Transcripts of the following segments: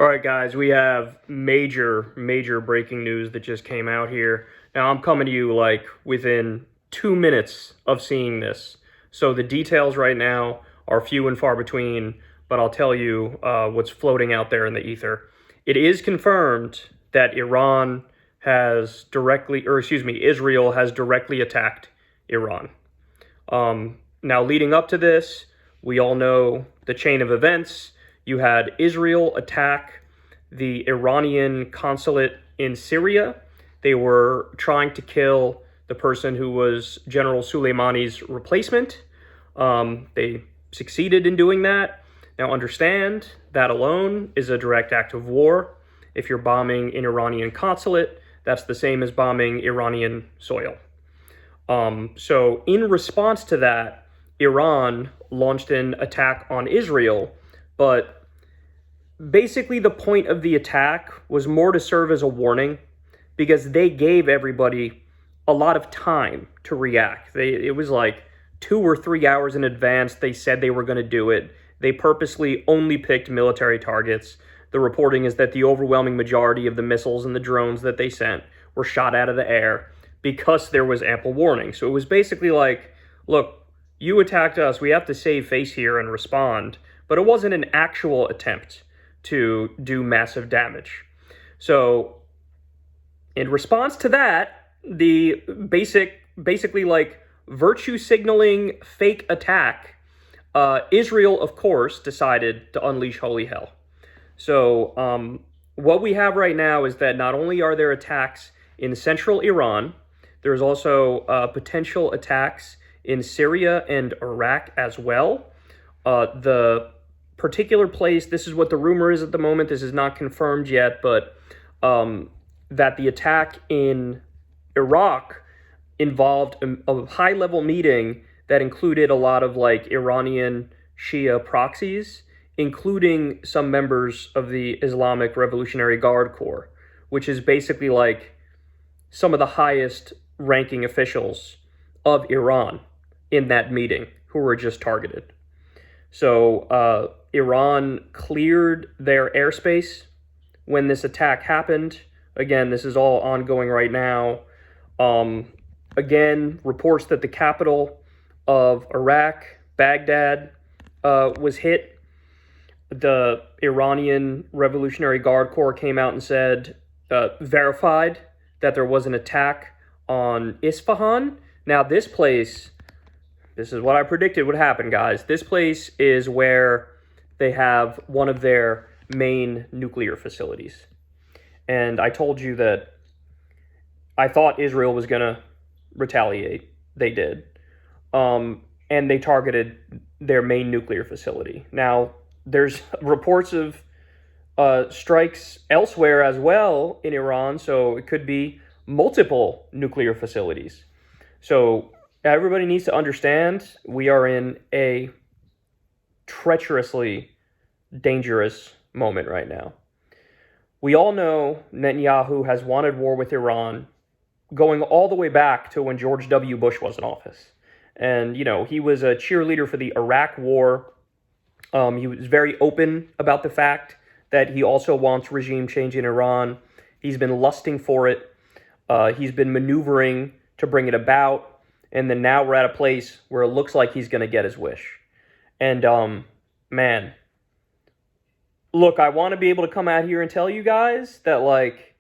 All right, guys, we have major breaking news that just came out here. Now, I'm coming to you like within 2 minutes of seeing this. So the details right now are few and far between, but I'll tell you what's floating out there in the ether. It is confirmed that Israel has directly attacked Iran. Now, leading up to this, we all know the chain of events. You had Israel attack the Iranian consulate in Syria. They were trying to kill the person who was General Soleimani's replacement. They succeeded in doing that. Now, understand that alone is a direct act of war. If you're bombing an Iranian consulate, that's the same as bombing Iranian soil. So in response to that, Iran launched an attack on Israel, but basically the point of the attack was more to serve as a warning because they gave everybody a lot of time to react. It was like 2 or 3 hours in advance they said they were going to do it. They purposely only picked military targets. The reporting is that the overwhelming majority of the missiles and the drones that they sent were shot out of the air because there was ample warning. So it was basically like, look, you attacked us, we have to save face here and respond. But it wasn't an actual attempt to do massive damage. So in response to that, the basically like virtue signaling fake attack, Israel, of course, decided to unleash holy hell. So what we have right now is that not only are there attacks in central Iran, there's also potential attacks in Syria and Iraq as well. The particular place, this is what the rumor is at the moment, this is not confirmed yet, but that the attack in Iraq involved a high-level meeting that included a lot of like Iranian Shia proxies, including some members of the Islamic Revolutionary Guard Corps, which is basically like some of the highest ranking officials of Iran in that meeting who were just targeted. So Iran cleared their airspace when this attack happened. Again, this is all ongoing right now. Again, reports that the capital of Iraq, Baghdad, was hit. The Iranian Revolutionary Guard Corps came out and said, verified that there was an attack on Isfahan. Now, this place, this is what I predicted would happen, guys. This place is where they have one of their main nuclear facilities. And I told you that I thought Israel was going to retaliate. They did. And they targeted their main nuclear facility. Now, there's reports of strikes elsewhere as well in Iran, so it could be multiple nuclear facilities. So everybody needs to understand we are in a treacherously dangerous moment right now. We all know Netanyahu has wanted war with Iran going all the way back to when George W. Bush was in office. And, you know, he was a cheerleader for the Iraq war. He was very open about the fact that he also wants regime change in Iran. He's been lusting for it. He's been maneuvering to bring it about. And then now we're at a place where it looks like he's going to get his wish. And, man, look, I want to be able to come out here and tell you guys that, like,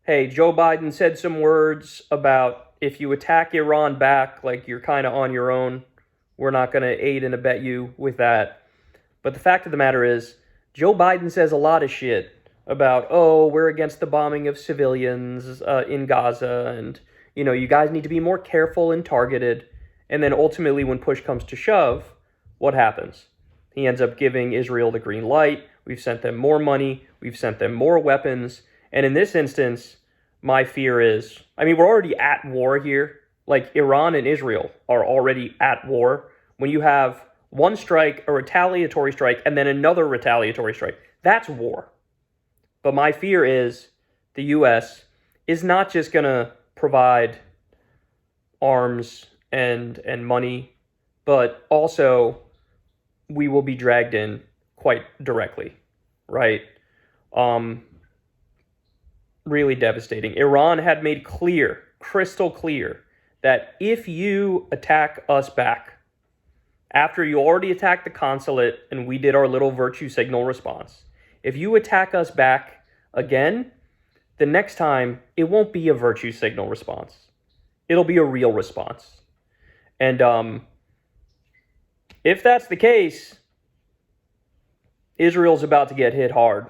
hey, Joe Biden said some words about if you attack Iran back, like, you're kind of on your own. We're not going to aid and abet you with that. But the fact of the matter is, Joe Biden says a lot of shit about, oh, we're against the bombing of civilians in Gaza, and, you know, you guys need to be more careful and targeted. And then ultimately, when push comes to shove, what happens? He ends up giving Israel the green light. We've sent them more money. We've sent them more weapons. And in this instance, my fear is, I mean, we're already at war here. Like, Iran and Israel are already at war. When you have one strike, a retaliatory strike, and then another retaliatory strike, that's war. But my fear is the U.S. is not just going to provide arms and money, but also we will be dragged in quite directly, right? Really devastating. Iran had made clear, crystal clear, that if you attack us back, after you already attacked the consulate and we did our little virtue signal response, if you attack us back again, the next time it won't be a virtue signal response. It'll be a real response. And if that's the case, Israel's about to get hit hard.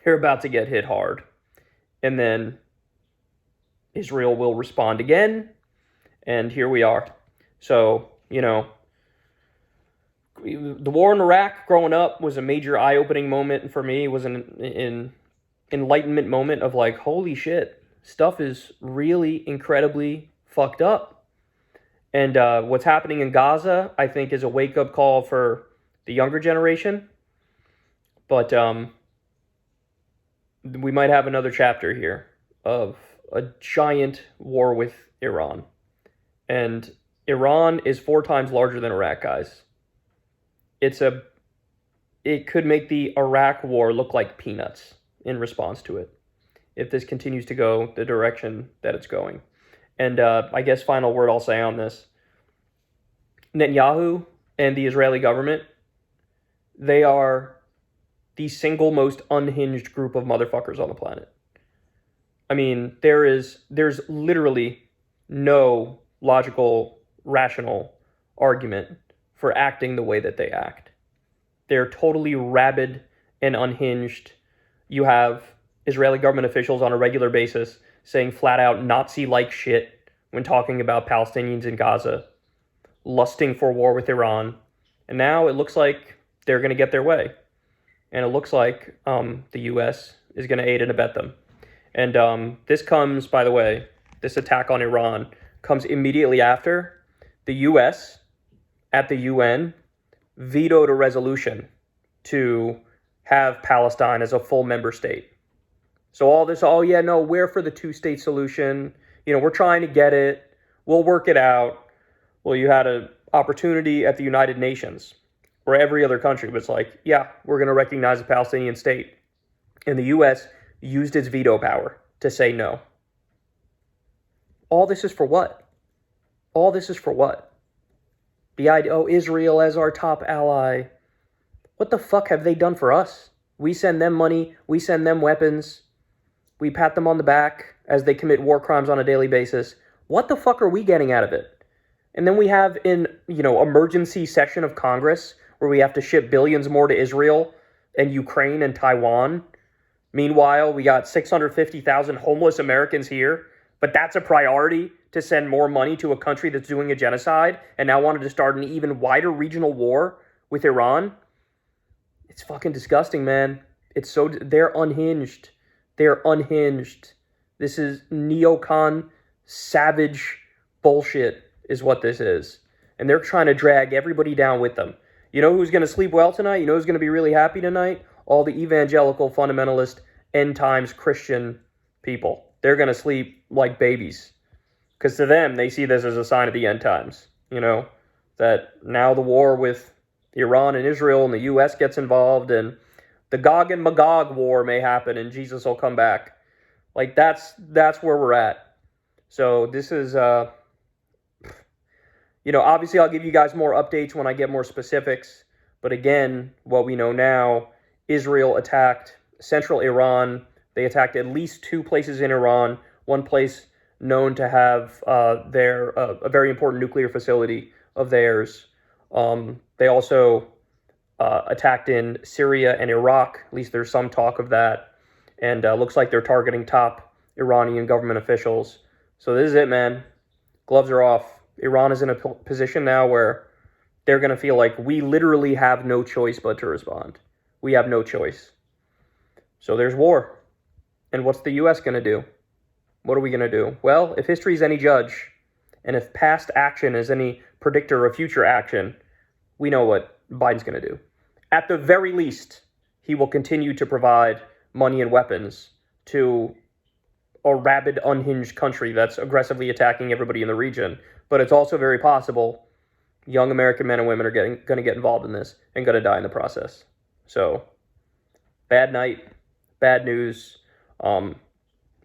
They're about to get hit hard. And then Israel will respond again. And here we are. So, the war in Iraq growing up was a major eye-opening moment for me. It was an enlightenment moment of like, holy shit, stuff is really incredibly fucked up. And what's happening in Gaza, I think, is a wake-up call for the younger generation. But we might have another chapter here of a giant war with Iran. And Iran is 4 times larger than Iraq, guys. It could make the Iraq war look like peanuts in response to it, if this continues to go the direction that it's going. And I guess final word I'll say on this. Netanyahu and the Israeli government, they are the single most unhinged group of motherfuckers on the planet. I mean, there's literally no logical, rational argument for acting the way that they act. They're totally rabid and unhinged. You have Israeli government officials on a regular basis saying flat out Nazi-like shit when talking about Palestinians in Gaza, lusting for war with Iran. And now it looks like they're going to get their way. And it looks like the U.S. is going to aid and abet them. And this comes, by the way, this attack on Iran comes immediately after the U.S. at the UN vetoed a resolution to have Palestine as a full member state. So all this, we're for the 2-state solution. We're trying to get it. We'll work it out. Well, you had an opportunity at the United Nations or every other country was like, yeah, we're going to recognize a Palestinian state. And the U.S. used its veto power to say no. All this is for what? All this is for what? The idea, Israel as our top ally. What the fuck have they done for us? We send them money. We send them weapons. We pat them on the back as they commit war crimes on a daily basis. What the fuck are we getting out of it? And then we have an emergency session of Congress where we have to ship billions more to Israel and Ukraine and Taiwan. Meanwhile, we got 650,000 homeless Americans here, but that's a priority to send more money to a country that's doing a genocide and now wanted to start an even wider regional war with Iran. It's fucking disgusting, man. They're unhinged. They're unhinged. This is neocon, savage bullshit is what this is. And they're trying to drag everybody down with them. You know who's going to sleep well tonight? You know who's going to be really happy tonight? All the evangelical, fundamentalist, end times Christian people. They're going to sleep like babies. Because to them, they see this as a sign of the end times. That now the war with Iran and Israel and the U.S. gets involved and the Gog and Magog war may happen and Jesus will come back. Like, that's where we're at. So this is, obviously I'll give you guys more updates when I get more specifics. But again, what we know now, Israel attacked central Iran. They attacked at least 2 places in Iran, one place known to have a very important nuclear facility of theirs. They also attacked in Syria and Iraq. At least there's some talk of that. And looks like they're targeting top Iranian government officials. So this is it, man. Gloves are off. Iran is in a position now where they're going to feel like we literally have no choice but to respond. We have no choice. So there's war. And what's the U.S. going to do? What are we going to do? Well, if history is any judge, and if past action is any predictor of future action, we know what Biden's going to do. At the very least, he will continue to provide money and weapons to a rabid, unhinged country that's aggressively attacking everybody in the region. But it's also very possible young American men and women are going to get involved in this and going to die in the process. So, bad night bad news. There's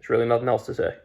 really nothing else to say.